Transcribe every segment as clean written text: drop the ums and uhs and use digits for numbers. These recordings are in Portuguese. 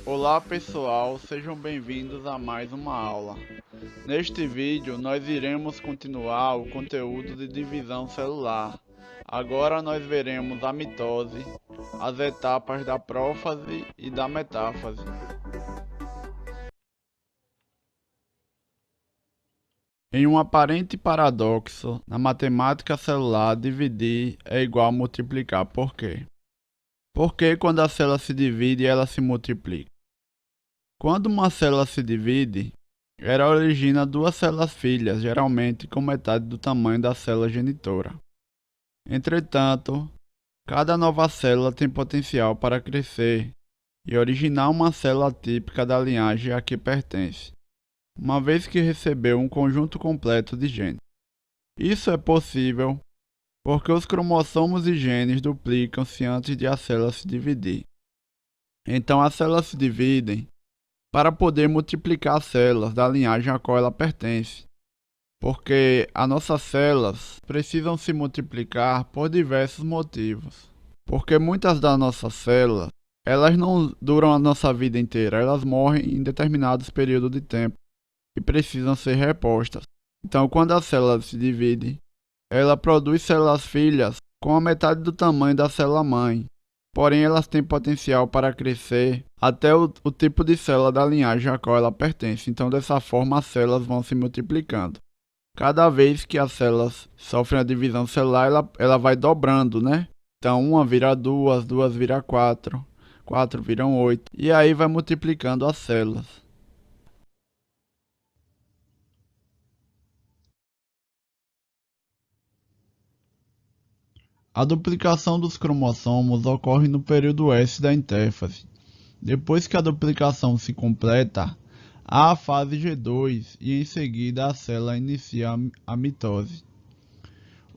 Olá pessoal, sejam bem-vindos a mais uma aula. Neste vídeo nós iremos continuar o conteúdo de divisão celular. Agora nós veremos a mitose, as etapas da prófase e da metáfase. Em um aparente paradoxo, na matemática celular, dividir é igual a multiplicar. Por quê? Porque quando a célula se divide, ela se multiplica. Quando uma célula se divide, ela origina duas células filhas, geralmente com metade do tamanho da célula genitora. Entretanto, cada nova célula tem potencial para crescer e originar uma célula típica da linhagem a que pertence, uma vez que recebeu um conjunto completo de genes. Isso é possível porque os cromossomos e genes duplicam-se antes de a célula se dividir. Então as células se dividem para poder multiplicar as células da linhagem a qual ela pertence, porque as nossas células precisam se multiplicar por diversos motivos. Porque muitas das nossas células, elas não duram a nossa vida inteira, elas morrem em determinados períodos de tempo e precisam ser repostas. Então, quando a célula se divide, ela produz células filhas com a metade do tamanho da célula mãe. Porém, elas têm potencial para crescer até o tipo de célula da linhagem a qual ela pertence. Então, dessa forma, as células vão se multiplicando. Cada vez que as células sofrem a divisão celular, ela vai dobrando, né? Então, uma vira duas, duas vira quatro, quatro viram oito. E aí vai multiplicando as células. A duplicação dos cromossomos ocorre no período S da intérfase. Depois que a duplicação se completa, há a fase G2 e em seguida a célula inicia a mitose.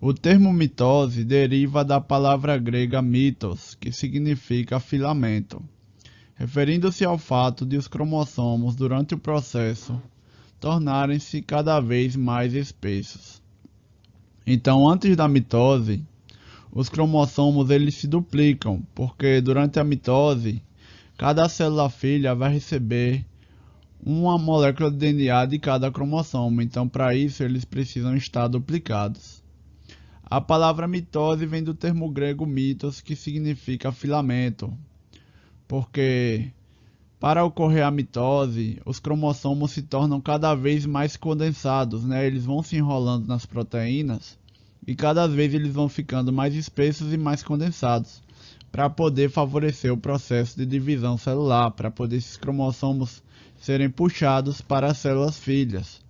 O termo mitose deriva da palavra grega mitos, que significa filamento, referindo-se ao fato de os cromossomos durante o processo tornarem-se cada vez mais espessos. Então, antes da mitose, os cromossomos eles se duplicam, porque durante a mitose, cada célula filha vai receber uma molécula de DNA de cada cromossomo, então para isso eles precisam estar duplicados. A palavra mitose vem do termo grego mitos, que significa filamento, porque para ocorrer a mitose, os cromossomos se tornam cada vez mais condensados, né? Eles vão se enrolando nas proteínas e cada vez eles vão ficando mais espessos e mais condensados, para poder favorecer o processo de divisão celular, para poder esses cromossomos serem puxados para as células filhas.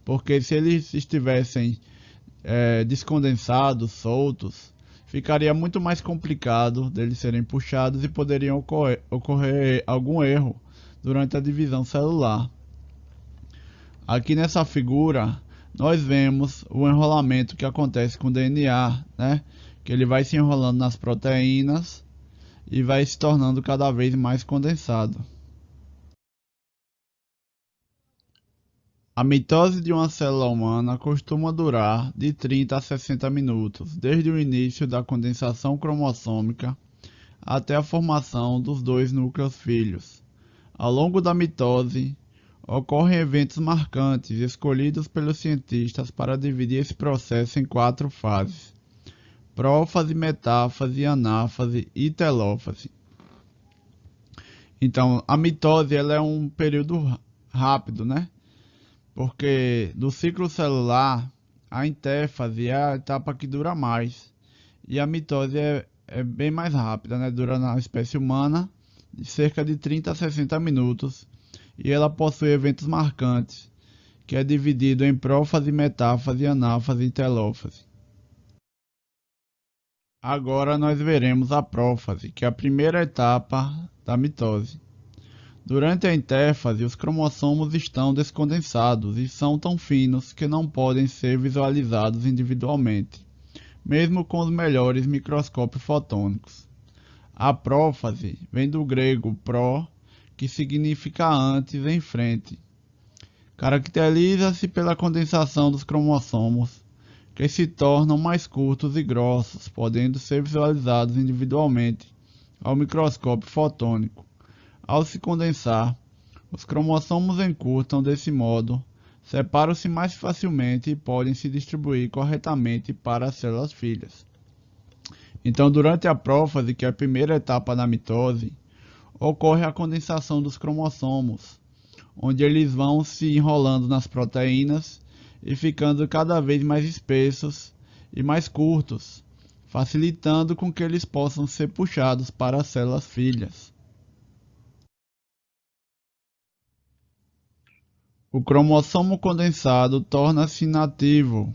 Porque se eles estivessem descondensados, soltos, ficaria muito mais complicado deles serem puxados e poderiam ocorrer algum erro durante a divisão celular. Aqui nessa figura, nós vemos o enrolamento que acontece com o DNA, né? Que ele vai se enrolando nas proteínas e vai se tornando cada vez mais condensado. A mitose de uma célula humana costuma durar de 30 a 60 minutos, desde o início da condensação cromossômica até a formação dos dois núcleos filhos. Ao longo da mitose, ocorrem eventos marcantes escolhidos pelos cientistas para dividir esse processo em 4 fases: prófase, metáfase, anáfase e telófase. Então, a mitose ela é um período rápido, né? Porque do ciclo celular, a intérfase é a etapa que dura mais. E a mitose é bem mais rápida, né? Dura na espécie humana de cerca de 30 a 60 minutos. E ela possui eventos marcantes, que é dividido em prófase, metáfase, anáfase e telófase. Agora nós veremos a prófase, que é a primeira etapa da mitose. Durante a intérfase, os cromossomos estão descondensados e são tão finos que não podem ser visualizados individualmente, mesmo com os melhores microscópios fotônicos. A prófase vem do grego pró, que significa antes, em frente. Caracteriza-se pela condensação dos cromossomos, que se tornam mais curtos e grossos, podendo ser visualizados individualmente ao microscópio fotônico. Ao se condensar, os cromossomos encurtam desse modo, separam-se mais facilmente e podem se distribuir corretamente para as células filhas. Então, durante a prófase, que é a primeira etapa da mitose, ocorre a condensação dos cromossomos, onde eles vão se enrolando nas proteínas e ficando cada vez mais espessos e mais curtos, facilitando com que eles possam ser puxados para as células filhas. O cromossomo condensado torna-se inativo,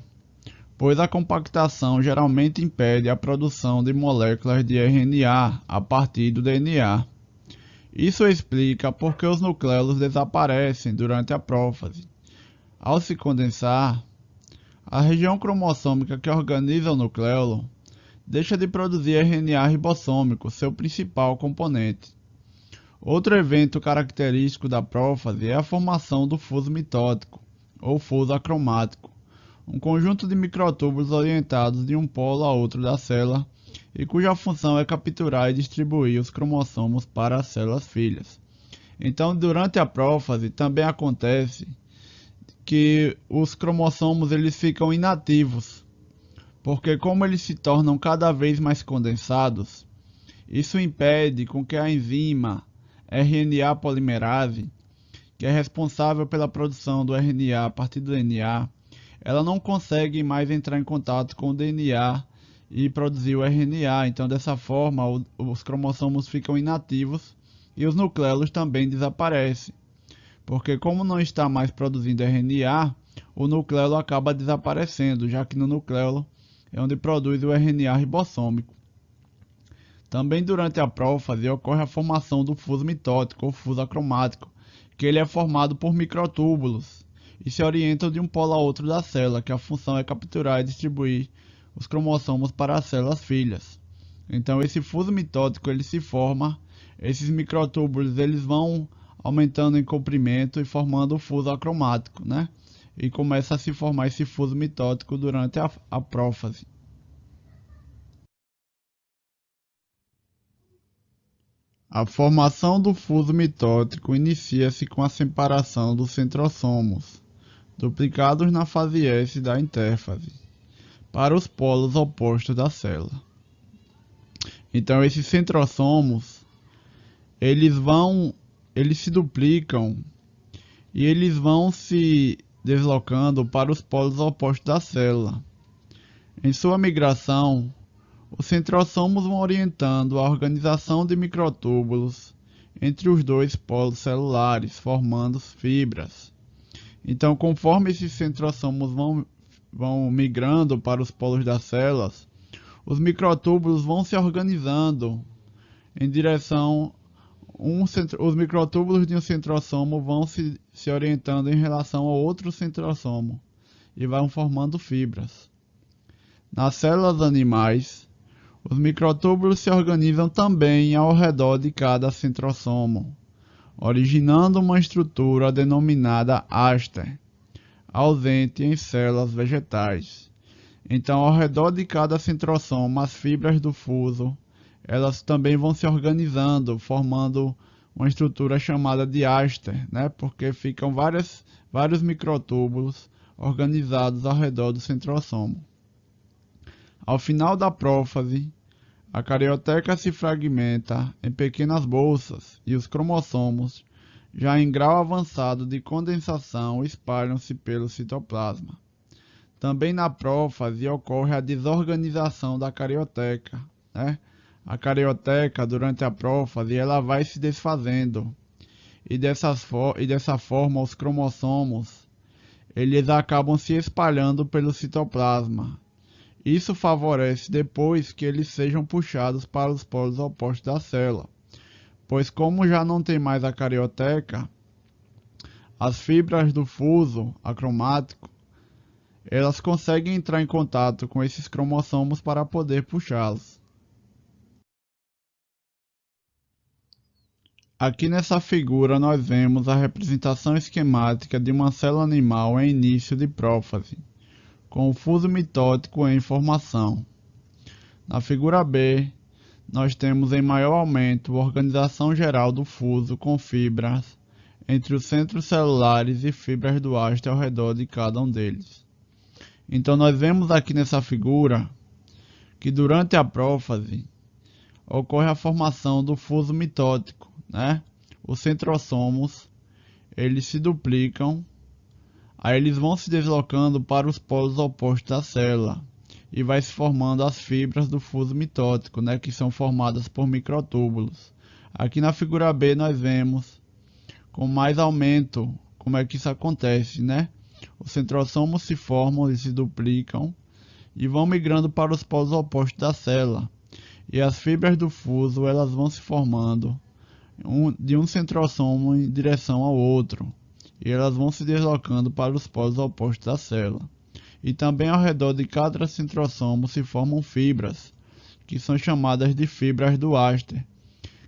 pois a compactação geralmente impede a produção de moléculas de RNA a partir do DNA. Isso explica por que os nucleolos desaparecem durante a prófase. Ao se condensar, a região cromossômica que organiza o nucleolo deixa de produzir RNA ribossômico, seu principal componente. Outro evento característico da prófase é a formação do fuso mitótico, ou fuso acromático, um conjunto de microtúbulos orientados de um polo a outro da célula e cuja função é capturar e distribuir os cromossomos para as células filhas. Então, durante a prófase também acontece que os cromossomos eles ficam inativos, porque como eles se tornam cada vez mais condensados, isso impede com que a enzima RNA polimerase, que é responsável pela produção do RNA a partir do DNA, ela não consegue mais entrar em contato com o DNA e produzir o RNA. Então, dessa forma, os cromossomos ficam inativos e os nucleolos também desaparecem. Porque como não está mais produzindo RNA, o nucleolo acaba desaparecendo, já que no nucleolo é onde produz o RNA ribossômico. Também durante a prófase ocorre a formação do fuso mitótico ou fuso acromático, que ele é formado por microtúbulos e se orientam de um polo a outro da célula, que a função é capturar e distribuir os cromossomos para as células filhas. Então esse fuso mitótico ele se forma, esses microtúbulos eles vão aumentando em comprimento e formando o fuso acromático, né? E começa a se formar esse fuso mitótico durante a prófase. A formação do fuso mitótico inicia-se com a separação dos centrosomos, duplicados na fase S da intérfase, para os polos opostos da célula. Então esses centrosomos, eles se duplicam e eles vão se deslocando para os polos opostos da célula. Em sua migração, os centrosomos vão orientando a organização de microtúbulos entre os dois polos celulares, formando fibras. Então, conforme esses centrosomos vão migrando para os polos das células, os microtúbulos vão se organizando em direção os microtúbulos de um centrosomo vão se orientando em relação ao outro centrosomo e vão formando fibras. Nas células animais, os microtúbulos se organizam também ao redor de cada centrosomo, originando uma estrutura denominada áster, ausente em células vegetais. Então, ao redor de cada centrosoma, as fibras do fuso elas também vão se organizando, formando uma estrutura chamada de áster, né? Porque ficam vários microtúbulos organizados ao redor do centrosomo. Ao final da prófase, a carioteca se fragmenta em pequenas bolsas e os cromossomos, já em grau avançado de condensação, espalham-se pelo citoplasma. Também na prófase ocorre a desorganização da carioteca, né? A carioteca, durante a prófase, ela vai se desfazendo e dessa forma os cromossomos eles acabam se espalhando pelo citoplasma. Isso favorece depois que eles sejam puxados para os polos opostos da célula, pois como já não tem mais a carioteca, as fibras do fuso acromático elas conseguem entrar em contato com esses cromossomos para poder puxá-los. Aqui nessa figura nós vemos a representação esquemática de uma célula animal em início de prófase, com o fuso mitótico em formação. Na figura B, nós temos em maior aumento a organização geral do fuso com fibras entre os centros celulares e fibras do haste ao redor de cada um deles. Então nós vemos aqui nessa figura que durante a prófase ocorre a formação do fuso mitótico, né? Os centrossomos, eles se duplicam, aí eles vão se deslocando para os polos opostos da célula e vai se formando as fibras do fuso mitótico, né? Que são formadas por microtúbulos. Aqui na figura B nós vemos com mais aumento como é que isso acontece, né? Os centrossomos se formam e se duplicam e vão migrando para os polos opostos da célula. E as fibras do fuso elas vão se formando de um centrossomo em direção ao outro. E elas vão se deslocando para os polos opostos da célula. E também ao redor de cada centrossomo se formam fibras, que são chamadas de fibras do haste,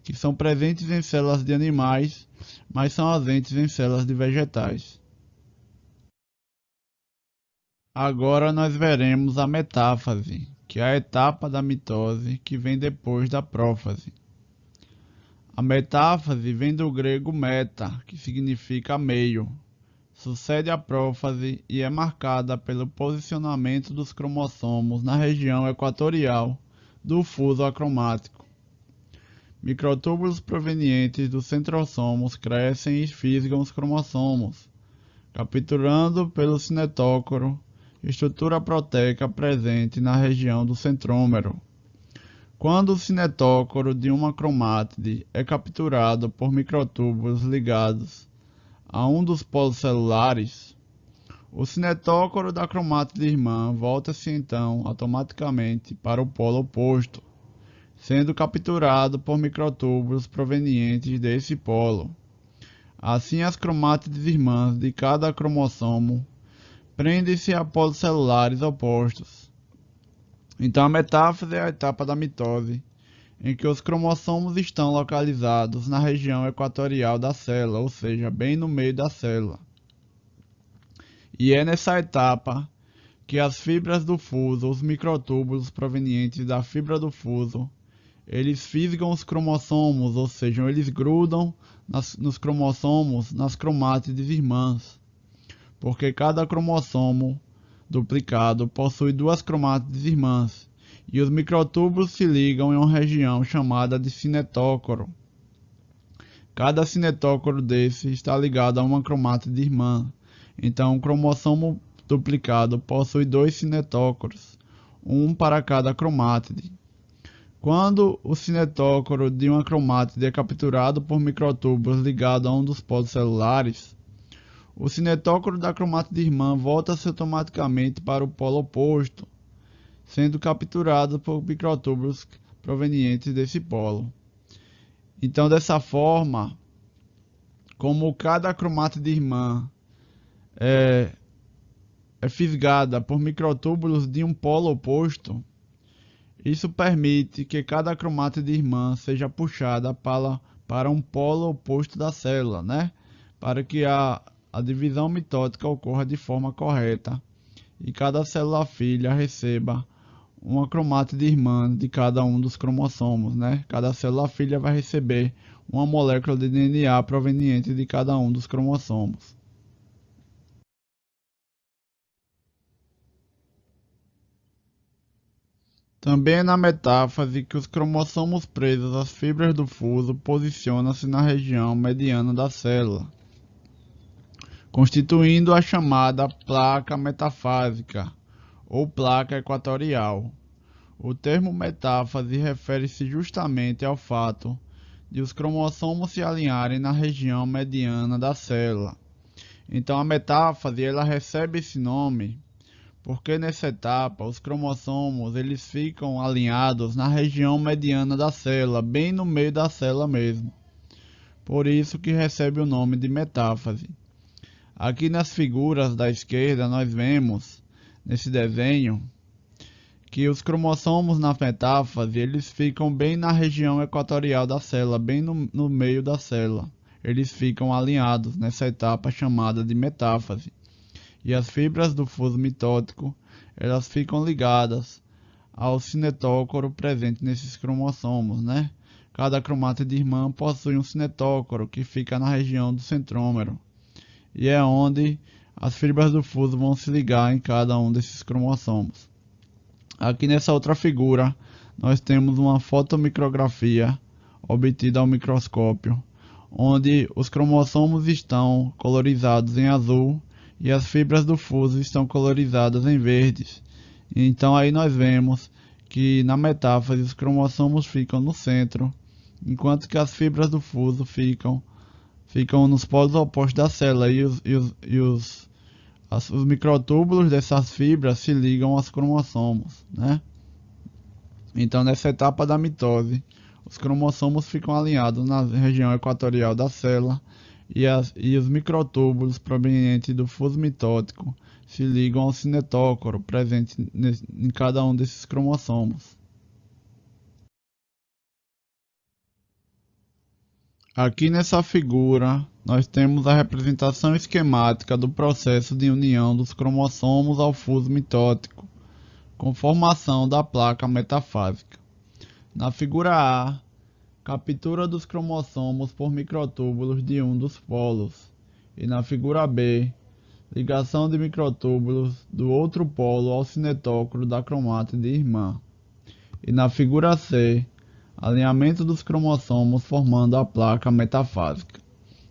que são presentes em células de animais, mas são ausentes em células de vegetais. Agora nós veremos a metáfase, que é a etapa da mitose que vem depois da prófase. A metáfase vem do grego meta, que significa meio. Sucede a prófase e é marcada pelo posicionamento dos cromossomos na região equatorial do fuso acromático. Microtúbulos provenientes dos centrossomos crescem e fisgam os cromossomos, capturando pelo cinetócoro estrutura proteica presente na região do centrômero. Quando o cinetócoro de uma cromátide é capturado por microtúbulos ligados a um dos polos celulares, o cinetócoro da cromátide irmã volta-se então automaticamente para o polo oposto, sendo capturado por microtúbulos provenientes desse polo. Assim, as cromátides irmãs de cada cromossomo prendem-se a polos celulares opostos. Então a metáfase é a etapa da mitose, em que os cromossomos estão localizados na região equatorial da célula, ou seja, bem no meio da célula. E é nessa etapa que as fibras do fuso, os microtúbulos provenientes da fibra do fuso, eles fisgam os cromossomos, ou seja, eles grudam nos cromossomos, nas cromátides irmãs, porque cada cromossomo duplicado possui duas cromátides irmãs, e os microtúbulos se ligam em uma região chamada de cinetócoro. Cada cinetócoro desse está ligado a uma cromátide irmã. Então, um cromossomo duplicado possui dois cinetócoros, um para cada cromátide. Quando o cinetócoro de uma cromátide é capturado por microtúbulos ligados a um dos polos celulares, o cinetócoro da cromátide irmã volta-se automaticamente para o polo oposto, sendo capturado por microtúbulos provenientes desse polo. Então, dessa forma, como cada cromátide irmã é fisgada por microtúbulos de um polo oposto, isso permite que cada cromátide irmã seja puxada para um polo oposto da célula, né? Para que a divisão mitótica ocorra de forma correta e cada célula filha receba uma cromátide irmã de cada um dos cromossomos, né? Cada célula filha vai receber uma molécula de DNA proveniente de cada um dos cromossomos. Também é na metáfase que os cromossomos presos às fibras do fuso posicionam-se na região mediana da célula, constituindo a chamada placa metafásica ou placa equatorial. O termo metáfase refere-se justamente ao fato de os cromossomos se alinharem na região mediana da célula. Então a metáfase ela recebe esse nome porque nessa etapa os cromossomos eles ficam alinhados na região mediana da célula, bem no meio da célula mesmo. Por isso que recebe o nome de metáfase. Aqui nas figuras da esquerda nós vemos, nesse desenho, que os cromossomos na metáfase eles ficam bem na região equatorial da célula, bem no meio da célula. Eles ficam alinhados nessa etapa chamada de metáfase. E as fibras do fuso mitótico elas ficam ligadas ao cinetócoro presente nesses cromossomos, né? Cada cromátide irmã possui um cinetócoro que fica na região do centrômero e é onde as fibras do fuso vão se ligar em cada um desses cromossomos. Aqui nessa outra figura, nós temos uma fotomicrografia obtida ao microscópio, onde os cromossomos estão colorizados em azul e as fibras do fuso estão colorizadas em verdes. Então aí nós vemos que na metáfase os cromossomos ficam no centro, enquanto que as fibras do fuso ficam nos polos opostos da célula e os microtúbulos dessas fibras se ligam aos cromossomos, né? Então nessa etapa da mitose, os cromossomos ficam alinhados na região equatorial da célula e os microtúbulos provenientes do fuso mitótico se ligam ao cinetócoro presente em cada um desses cromossomos. Aqui nessa figura, nós temos a representação esquemática do processo de união dos cromossomos ao fuso mitótico, com formação da placa metafásica. Na figura A, captura dos cromossomos por microtúbulos de um dos polos, e na figura B, ligação de microtúbulos do outro polo ao cinetócoro da cromátide irmã, e na figura C, alinhamento dos cromossomos formando a placa metafásica.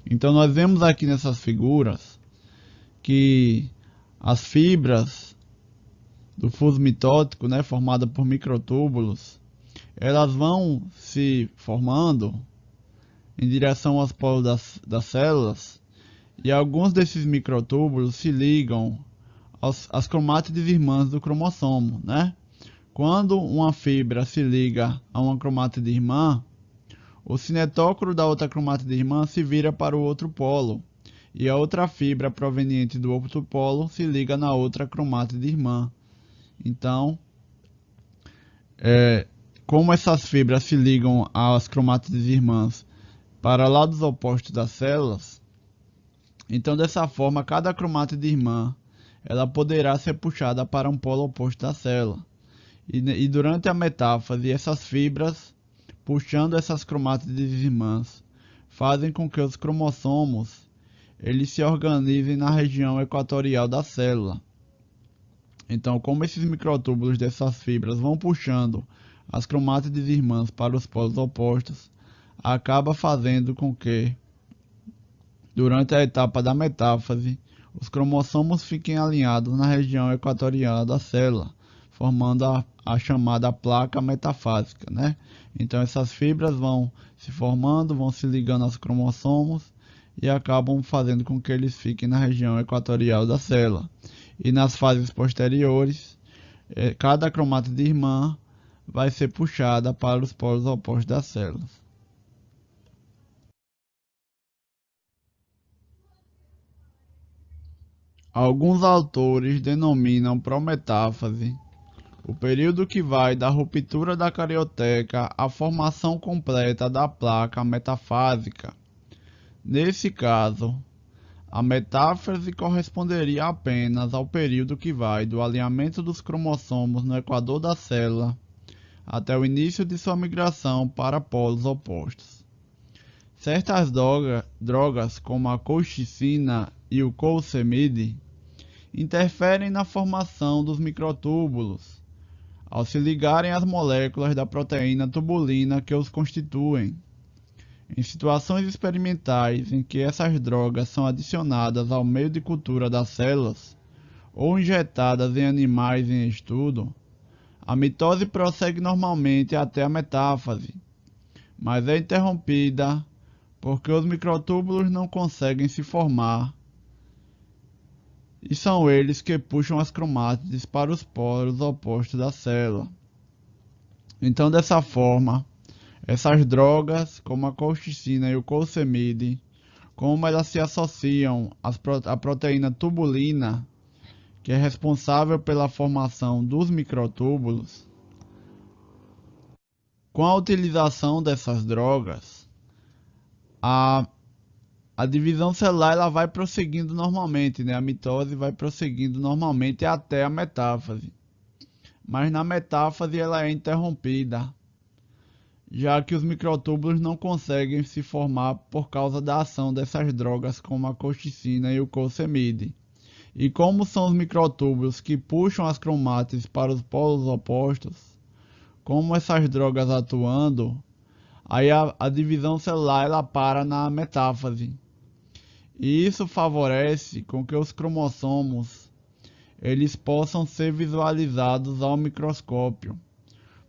Então nós vemos aqui nessas figuras que as fibras do fuso mitótico, né, formada por microtúbulos, elas vão se formando em direção aos polos das células e alguns desses microtúbulos se ligam às cromátides irmãs do cromossomo, né? Quando uma fibra se liga a uma cromátide irmã, o cinetócoro da outra cromátide irmã se vira para o outro polo e a outra fibra proveniente do outro polo se liga na outra cromátide irmã. Então, como essas fibras se ligam às cromátides irmãs para lados opostos das células, então dessa forma cada cromátide irmã ela poderá ser puxada para um polo oposto da célula. E durante a metáfase, essas fibras, puxando essas cromátides irmãs, fazem com que os cromossomos eles se organizem na região equatorial da célula. Então, como esses microtúbulos dessas fibras vão puxando as cromátides irmãs para os polos opostos, acaba fazendo com que, durante a etapa da metáfase, os cromossomos fiquem alinhados na região equatorial da célula, formando a chamada placa metafásica, né? Então essas fibras vão se formando, vão se ligando aos cromossomos e acabam fazendo com que eles fiquem na região equatorial da célula. E nas fases posteriores, cada cromátide irmã vai ser puxada para os polos opostos das células. Alguns autores denominam prometáfase o período que vai da ruptura da carioteca à formação completa da placa metafásica. Nesse caso, a metáfase corresponderia apenas ao período que vai do alinhamento dos cromossomos no equador da célula até o início de sua migração para polos opostos. Certas drogas, como a colchicina e o coulcemide, interferem na formação dos microtúbulos, ao se ligarem às moléculas da proteína tubulina que os constituem. Em situações experimentais em que essas drogas são adicionadas ao meio de cultura das células ou injetadas em animais em estudo, a mitose prossegue normalmente até a metáfase, mas é interrompida porque os microtúbulos não conseguem se formar e são eles que puxam as cromátides para os polos opostos da célula. Então, dessa forma, essas drogas, como a colchicina e o coulcemide, como elas se associam à proteína tubulina, que é responsável pela formação dos microtúbulos, com a utilização dessas drogas, a divisão celular ela vai prosseguindo normalmente, né? A mitose vai prosseguindo normalmente até a metáfase. mas na metáfase ela é interrompida, já que os microtúbulos não conseguem se formar por causa da ação dessas drogas como a colchicina e o cosemide. E como são os microtúbulos que puxam as cromátides para os polos opostos, como essas drogas atuando, aí a divisão celular ela para na metáfase. E isso favorece com que os cromossomos eles possam ser visualizados ao microscópio,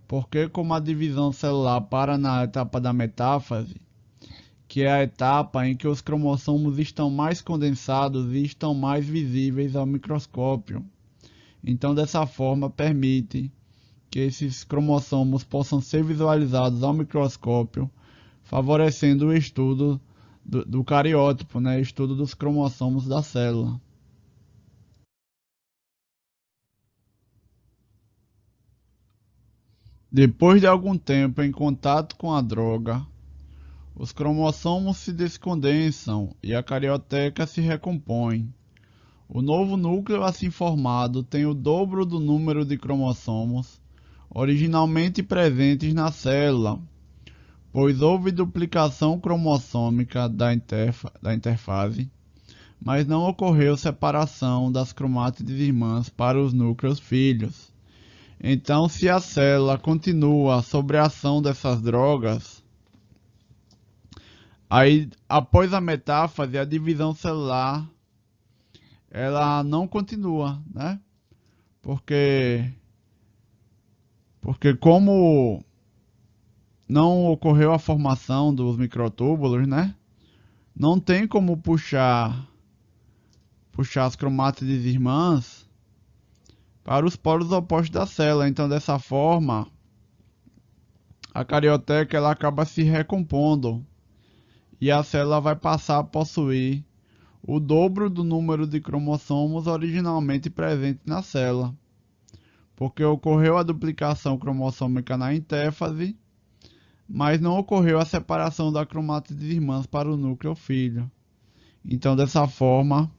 porque como a divisão celular para na etapa da metáfase, que é a etapa em que os cromossomos estão mais condensados e estão mais visíveis ao microscópio. Então, dessa forma, permite que esses cromossomos possam ser visualizados ao microscópio, favorecendo o estudo do cariótipo, né? Estudo dos cromossomos da célula. Depois de algum tempo em contato com a droga, os cromossomos se descondensam e a carioteca se recompõe. O novo núcleo assim formado tem o dobro do número de cromossomos originalmente presentes na célula, pois houve duplicação cromossômica da interfase, mas não ocorreu separação das cromátides irmãs para os núcleos filhos. Então, se a célula continua sob a ação dessas drogas, aí após a metáfase, a divisão celular ela não continua, né? Porque como não ocorreu a formação dos microtúbulos, né? Não tem como puxar as cromátides irmãs para os polos opostos da célula. Então, dessa forma, a carioteca ela acaba se recompondo e a célula vai passar a possuir o dobro do número de cromossomos originalmente presentes na célula, porque ocorreu a duplicação cromossômica na interfase, mas não ocorreu a separação da cromátides irmãs para o núcleo filho. Então, dessa forma,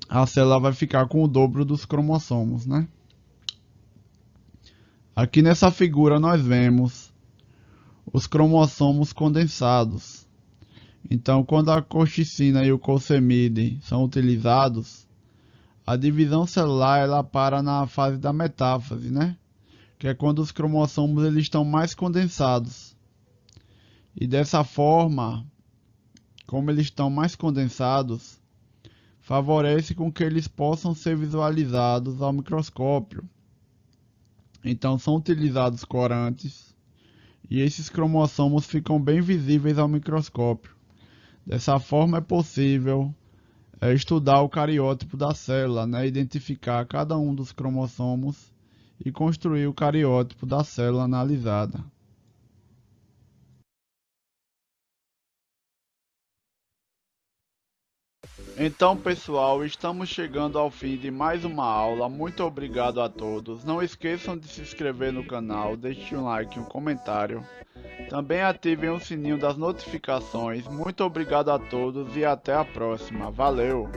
a célula vai ficar com o dobro dos cromossomos, né? Aqui nessa figura nós vemos os cromossomos condensados. Então, quando a colchicina e o cosemide são utilizados, a divisão celular ela para na fase da metáfase, né? Que é quando os cromossomos eles estão mais condensados. E dessa forma, como eles estão mais condensados, favorece com que eles possam ser visualizados ao microscópio. Então são utilizados corantes e esses cromossomos ficam bem visíveis ao microscópio. Dessa forma é possível estudar o cariótipo da célula, né? Identificar cada um dos cromossomos e construir o cariótipo da célula analisada. Então, pessoal, estamos chegando ao fim de mais uma aula. Muito obrigado a todos. Não esqueçam de se inscrever no canal, deixem um like e um comentário. Também ativem o sininho das notificações. Muito obrigado a todos e até a próxima. Valeu!